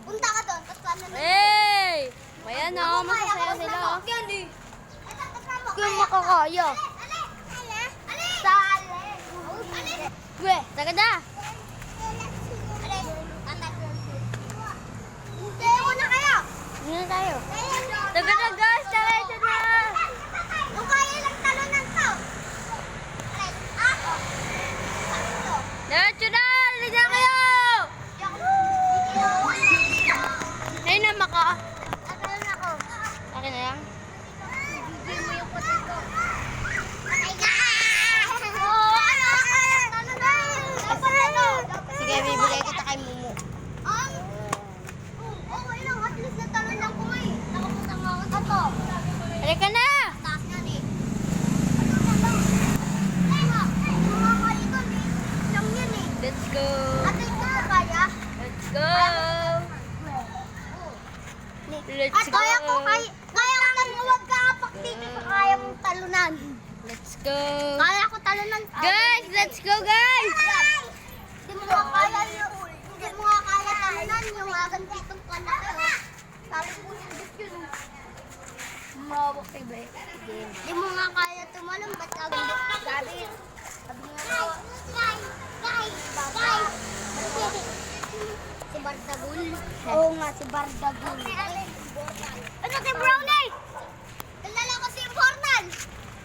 Punta ka doon, tapos ano na. Hey! Ayan o, masasaya sila o. Kung makakaya. Sale. Gue, tagada. Dito mo na kayo. Hindi na tayo. Tagada guys, tagada na. Kung kaya lang talunan to. Diretso na, liga kayo. Ayun na maka. Talunan ako. Akin na lang. Bigyan mo yung puti ko. Patay ka! Oo, ano? Sige, bibigay kita kay Mumu. Okay lang, at least natalunan ko nga eh. Nakapunta nga ako sa to. Halika na. Taas nga eh. Ano na lang? Mga kalito eh. Lang yan eh. Let's go. Ate, ito na kaya? Let's go. Let's At go. kaya ko lang huwag ka apak dito sa kaya mong talunan. Let's go. Kaya ko talunan. Guys, let's go guys. Hindi mo nga kaya talunan yung agang ditong panaka. Talo po yung dito yun. Mawak kay Bay. Hindi mo nga kaya tumalong, ba't agang dito? Sabi nga guys. Si Bardagul. Oo nga, si Bardagul. Ano si Brownie? Kilala ko si Fornal.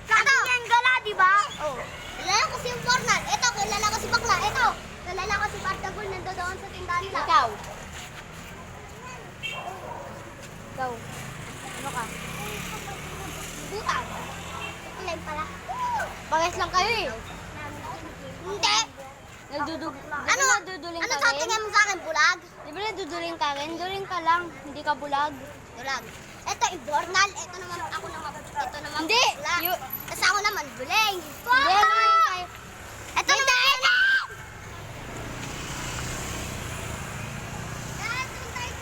Sabi niya yung gala, di ba? Oo. Kilala ko si Fornal. Ito, kilala ko si Bakla. Ito, kilala ko si Bardagul. Nandoon sa tindahan nila. Ikaw. Ikaw. Ano ka? Buta. Ilan pala? Pagais lang kayo eh. Hindi. Ano naduduling Ano ka sa rin? tingin mo sa akin, bulag? Di ba naduduling ka rin? Duling ka lang. Hindi ka bulag. Bulag. Ito, Ibornal. Ito naman, ako naman. Ito naman, Hindi. Bakla. You- Tapos ako naman, Buling. Hindi, ano yun tayo? Ito naman, ito!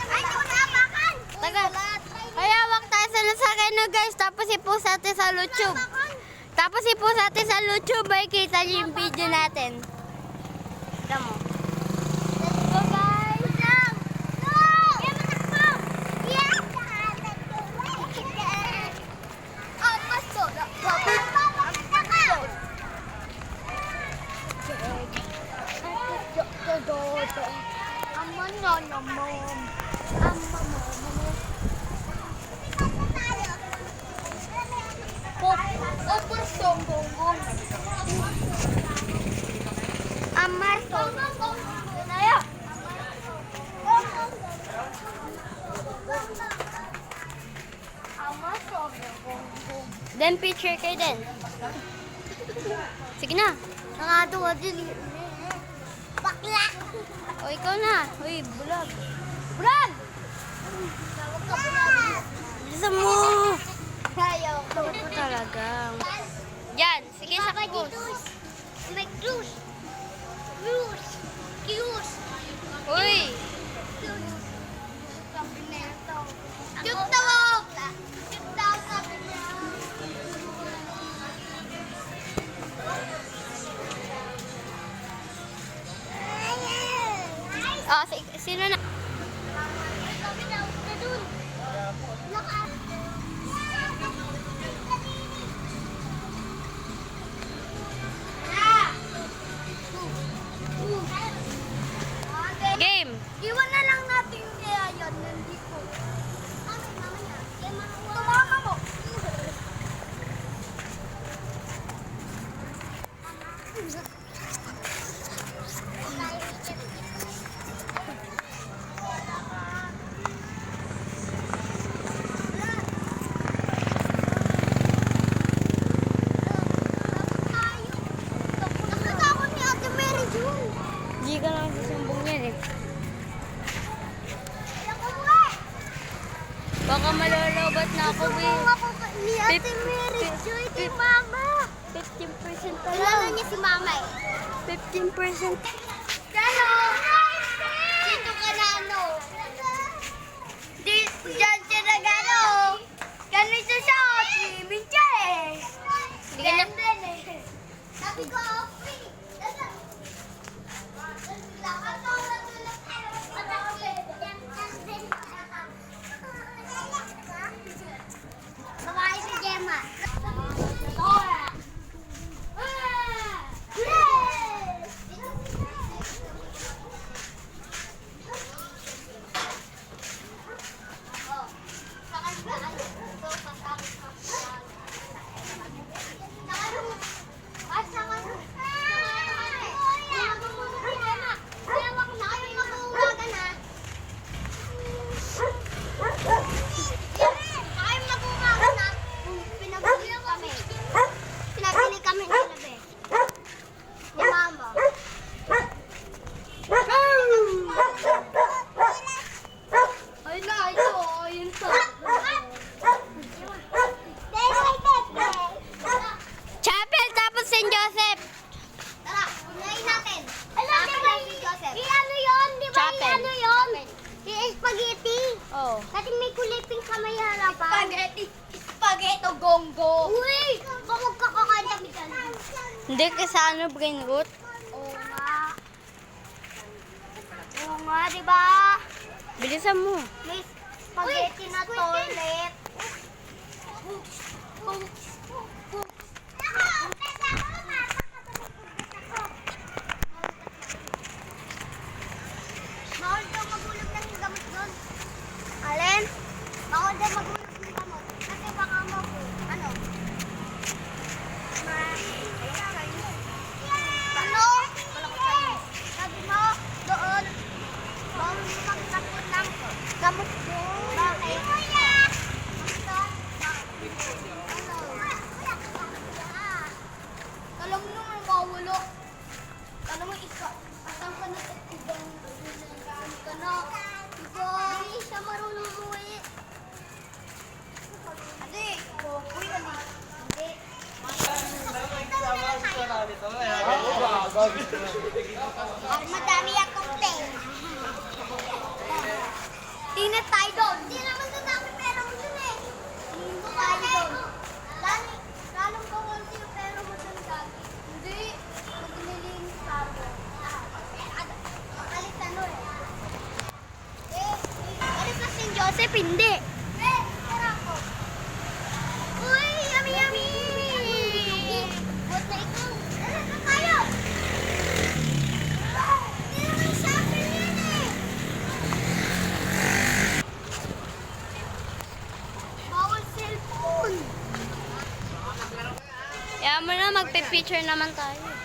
Ay, ito na, apakan! Taga. Hayawak tayo sa lasakay na guys. Tapos ipost natin sa YouTube. Tapos ipost natin sa YouTube. Ay kita niyo yung video natin. Tignan mo. Let's go, guys! Go! Kaya matakbo! Yeah! Ah, pasto! Aman na naman. Amar Tayo. Then picture kayo din. Sige na. Nakatuwa din. Bakla! O ikaw na. Uy, bulag. Bulag! Bilisan mo. Ayaw ko. Ito talaga. Yan. Sige sa post. May cruise. Cruise. Cruise. Uy. Cute daw. Cute daw sabi niya. Ah, sino na? Game. Iwan na lang natin yung kaya yan. Nandito. Tumama mo. Nakatakot ni Ate Mary June. Hindi ka lang sasumbong yan eh. Baka malolobat na ako eh. Ni Ate Mary Joy, di Mama. 15% pa Kilala lang. niya si Mama eh. 15%. Gano? Dito ka na ano? Diyan siya na gano? Ganito siya, swimming siya eh. Hindi ka na. Ganun eh. Sabi ko, free. Oh. Dati may kulay pink sa may harapan. Spaghetti gongo. Uy! Baka magkakakain kami dyan. Hindi kasi ano, brain root. Oo nga. Oo nga, di ba? Bilisan mo. May spaghetti na toilet. Bawal daw magulog ng gamot doon. Alin? Bawal daw magulog ng gamot. Kasi baka ano? Ano? Sabi mo, doon. Bawal magtapon ng gamot doon. Bakit? Alam mo naman mawulo. Alam mo, asang ka na sa ibang ka na. Hindi siya marunong umuwi. Ate, uy, hindi. Madami akong pera. Tingnan tayo doon. Hindi naman sa dami pera mo dun eh. Tingnan tayo doon. Lalong kawanti yung pera mo dun dati. Hindi. Maglilinis tayo. Alis ano eh. Alis na St. Joseph, hindi. Pera ko. Uy, yummy yummy. Buat na ikaw. Alis na tayo. Hindi naman shopping yan eh. Bawal cellphone. Kaya mo na, magpe-picture naman tayo.